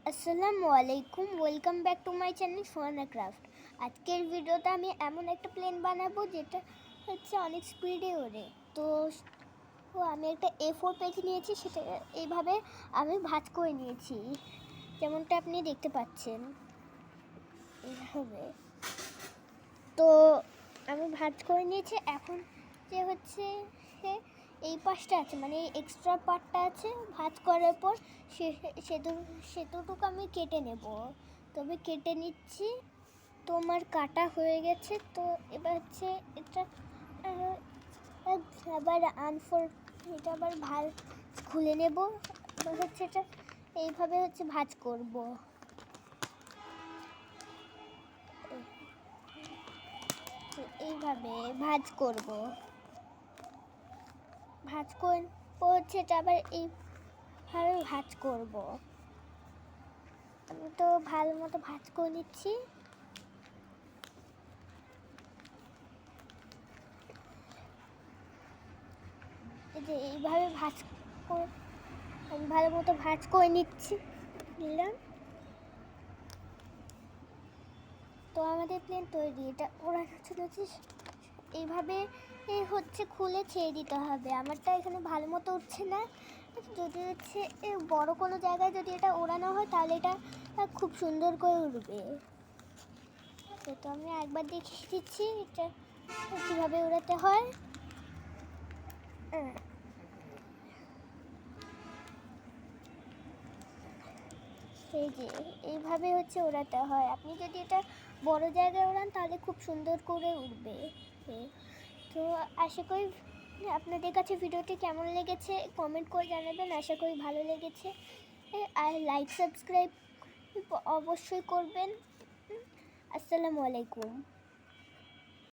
আসসালামু আলাইকুম, welcome back to my channel Sohana craft. আজকের ভিডিওতে আমি এমন একটা প্লেন বানাবো যেটা হচ্ছে অনেক স্পিডে ওড়ে। তো আমি একটা A4 পেজ নিয়েছি, সেটা এইভাবে আমি ভাঁজ করে নিয়েছি, যেমনটা আপনি দেখতে পাচ্ছেন এইভাবে। তো আমি ভাঁজ করে নিয়েছি। এখন যে হচ্ছে এই পাশটা আছে, মানে এই এক্সট্রা পার্টটা আছে, ভাঁজ করার পর সেতুটুকু আমি কেটে নেব। তবে কেটে নিচ্ছি। তো আমার কাটা হয়ে গেছে। তো এবার হচ্ছে এটা আবার এটা আবার ভাঁজ খুলে নেব। এবার হচ্ছে এটা এইভাবে হচ্ছে ভাঁজ করব। এইভাবে ভাঁজ করব। ভাঁজ করে হচ্ছে এটা আবার এইভাবে ভাঁজ করব। আমি তো ভালো মতো ভাঁজ করে নিচ্ছি। এই যে এইভাবে আমি ভালো মতো ভাঁজ করে নিলাম। তো আমাদের প্লেন তৈরি। এটা ওরা হচ্ছে এইভাবে হচ্ছে খুলে ছেড়ে দিতে হবে। আমারটা এখানে ভালো মতো উঠছে না। যদি হচ্ছে বড় কোনো জায়গায় যদি এটা ওড়ানো হয় তাহলে এটা খুব সুন্দর করে উড়বে। তো আমি একবার দেখিয়ে দিচ্ছি এটা কীভাবে ওড়াতে হয়। এই যে এইভাবে হচ্ছে ওড়াতে হয়। আপনি যদি এটা বড় জায়গায় ওড়ান তাহলে খুব সুন্দর করে উড়বে। তো আশা করি আপনাদের কাছে ভিডিওটি কেমন লেগেছে কমেন্ট করে জানাবেন। আশা করি ভালো লেগেছে। আর লাইক সাবস্ক্রাইব অবশ্যই করবেন। আসসালামু আলাইকুম।